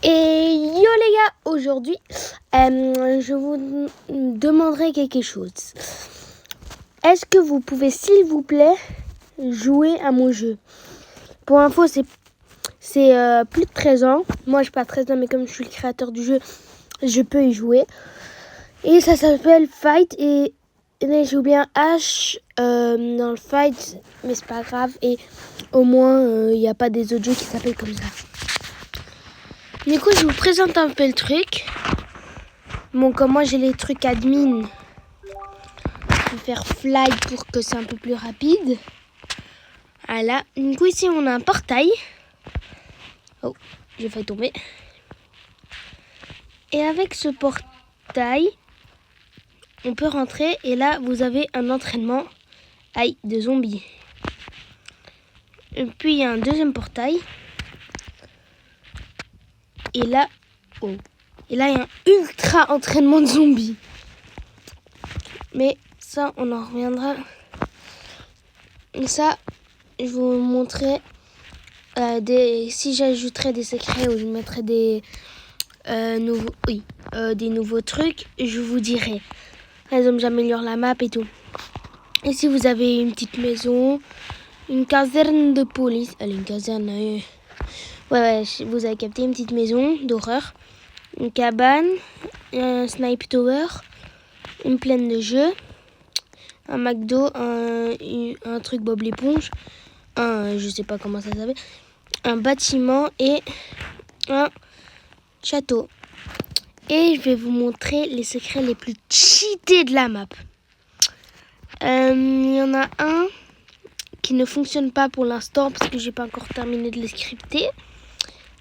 Et yo les gars, aujourd'hui, je vous demanderai quelque chose. Est-ce que vous pouvez, s'il vous plaît, jouer à mon jeu? Pour info, c'est plus de 13 ans. Moi, je n'ai pas 13 ans, mais comme je suis le créateur du jeu, je peux y jouer. Et ça s'appelle Fight. Et j'ai oublié un H dans le Fight, mais c'est pas grave. Et au moins, il n'y a pas des autres jeux qui s'appellent comme ça. Du coup, je vous présente un peu le truc. Bon, comme moi, j'ai les trucs admin. Je vais faire fly pour que c'est un peu plus rapide. Voilà. Du coup, ici, on a un portail. Oh, j'ai failli tomber. Et avec ce portail, on peut rentrer. Et là, vous avez un entraînement de zombies. Et puis, il y a un deuxième portail. Et là, il y a un ultra entraînement de zombies. Mais ça, on en reviendra. Et ça, je vais vous montrer si j'ajouterais des secrets ou je mettrais des nouveaux trucs, je vous dirai. Par exemple, j'améliore la map et tout. Et si vous avez une petite maison, une caserne de police, allez, une caserne, ouais, vous avez capté, une petite maison d'horreur, une cabane, un snipe tower, une plaine de jeu, un McDo, un truc Bob l'éponge, je sais pas comment ça s'appelle, un bâtiment et un château. Et je vais vous montrer les secrets les plus cheatés de la map. Il y en a un qui ne fonctionne pas pour l'instant parce que j'ai pas encore terminé de le scripter.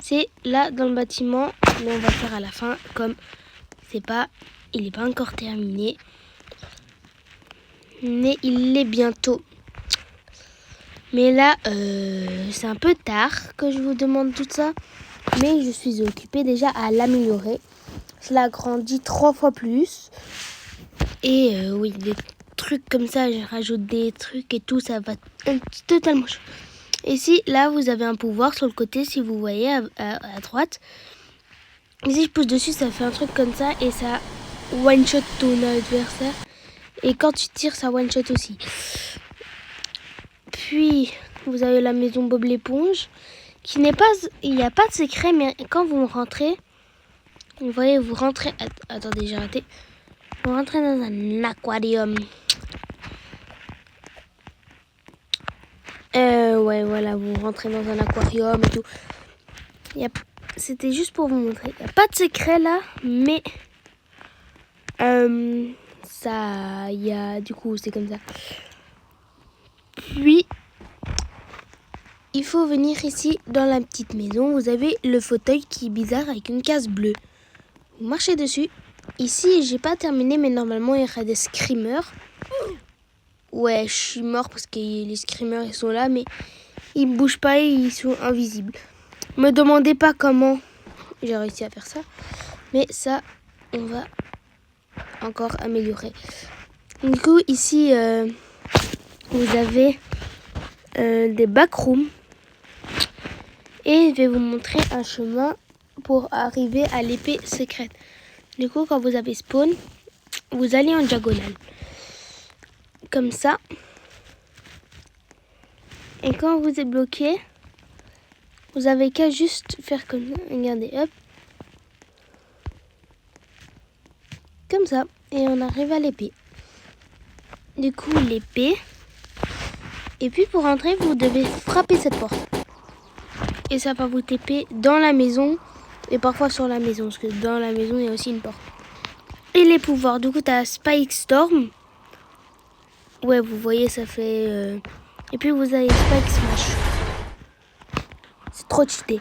C'est là dans le bâtiment, mais on va le faire à la fin comme il n'est pas encore terminé. Mais il l'est bientôt. Mais là, c'est un peu tard que je vous demande tout ça. Mais je suis occupée déjà à l'améliorer. Je l'agrandis 3 fois plus. Et oui, des trucs comme ça, je rajoute des trucs et tout, ça va totalement changer. Et si là, vous avez un pouvoir sur le côté, si vous voyez à droite. Et si je pousse dessus, ça fait un truc comme ça et ça one-shot ton adversaire. Et quand tu tires, ça one-shot aussi. Puis, vous avez la maison Bob l'éponge, qui n'est pas... Il n'y a pas de secret, mais quand vous rentrez, vous voyez, vous rentrez... Attendez, j'ai raté. Vous rentrez dans un aquarium. Ouais, voilà, vous rentrez dans un aquarium et tout. C'était juste pour vous montrer. Il n'y a pas de secret là, mais... du coup, c'est comme ça. Puis... il faut venir ici dans la petite maison. Vous avez le fauteuil qui est bizarre avec une case bleue. Vous marchez dessus. Ici, j'ai pas terminé, mais normalement, il y aura des screamers. Ouais, je suis mort parce que les screamers, ils sont là, mais ils ne bougent pas et ils sont invisibles. Me demandez pas comment j'ai réussi à faire ça. Mais ça, on va encore améliorer. Du coup, ici, vous avez des backrooms. Et je vais vous montrer un chemin pour arriver à l'épée secrète. Du coup, quand vous avez spawn, vous allez en diagonale. Comme ça. Et quand vous êtes bloqué, vous avez qu'à juste faire comme ça. Regardez, hop. Comme ça. Et on arrive à l'épée. Du coup, l'épée. Et puis pour entrer, vous devez frapper cette porte. Et ça va vous taper dans la maison et parfois sur la maison, parce que dans la maison, il y a aussi une porte. Et les pouvoirs, du coup, tu as Spike Storm. Ouais, vous voyez, ça fait... Et puis, vous avez Spike Smash. C'est trop cheaté.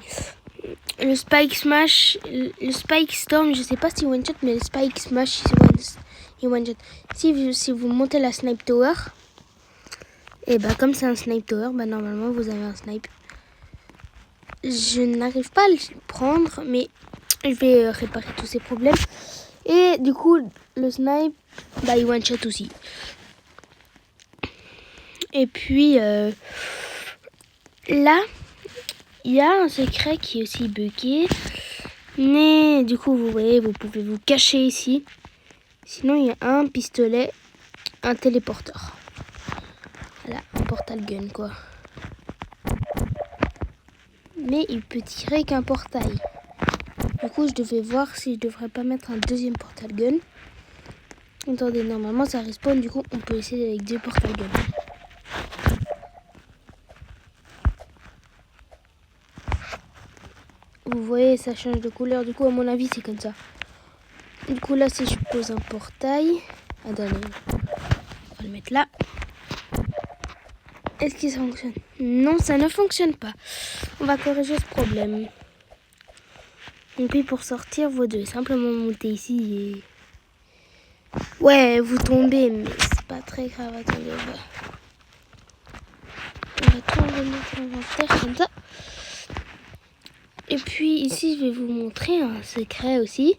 Le Spike Smash, le Spike Storm, je sais pas si one-shot, mais le Spike Smash, il one-shot. Si vous montez la Snipe Tower, et bah comme c'est un Snipe Tower, bah normalement, vous avez un Snipe. Je n'arrive pas à le prendre, mais je vais réparer tous ces problèmes. Et du coup, le snipe, bah, il one-shot aussi. Et puis, là, il y a un secret qui est aussi bugué. Mais du coup, vous voyez, vous pouvez vous cacher ici. Sinon, il y a un pistolet, un téléporteur. Voilà, un portal gun quoi. Mais il peut tirer qu'un portail. Du coup, je devais voir si je devrais pas mettre un deuxième portal gun. Attendez, normalement ça respawn, du coup on peut essayer avec 2 portal guns. Vous voyez, ça change de couleur, du coup à mon avis c'est comme ça. Du coup là, si je pose un portail, attendez, on va le mettre là. Est-ce que ça fonctionne? Non, ça ne fonctionne pas. On va corriger ce problème. Et puis pour sortir, vous devez simplement monter ici et... Ouais, vous tombez, mais c'est pas très grave. Attendez, on va tout remettre en l'inventaire comme ça. Et puis ici, je vais vous montrer un secret aussi.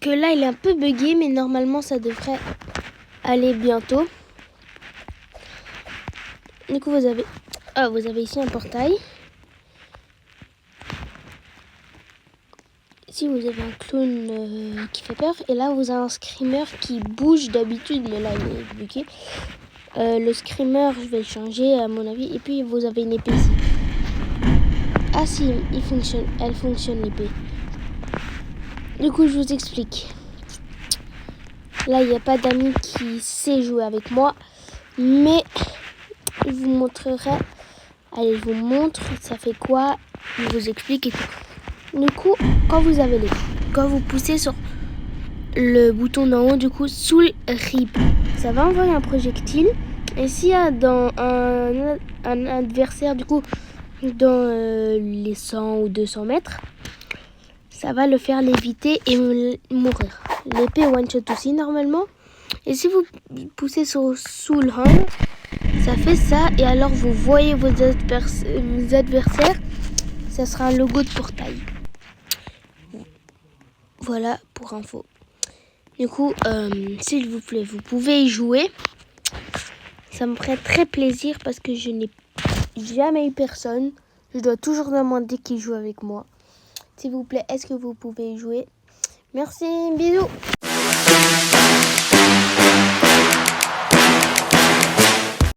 Que là, il est un peu buggé, mais normalement, ça devrait aller bientôt. Du coup, vous avez ici un portail. Ici, vous avez un clown qui fait peur. Et là, vous avez un screamer qui bouge d'habitude, mais là, il est bugué. Le screamer, je vais le changer à mon avis. Et puis, vous avez une épée ici. Ah si, elle fonctionne l'épée. Du coup, je vous explique. Là, il n'y a pas d'ami qui sait jouer avec moi. Mais je vous montrerai. Allez, je vous montre. Ça fait quoi? Je vous explique et tout. Du coup, quand vous poussez sur le bouton d'en haut, du coup, sous le RIP, ça va envoyer un projectile. Et s'il y a dans un adversaire, du coup, dans les 100 ou 200 mètres, ça va le faire léviter et mourir. L'épée one-shot aussi, normalement. Et si vous poussez sous le hand, ça fait ça. Et alors, vous voyez vos adversaires. Ça sera un logo de portail. Voilà pour info. Du coup, s'il vous plaît, vous pouvez y jouer. Ça me ferait très plaisir parce que je n'ai jamais eu personne. Je dois toujours demander qui joue avec moi. S'il vous plaît, est-ce que vous pouvez y jouer? Merci, bisous.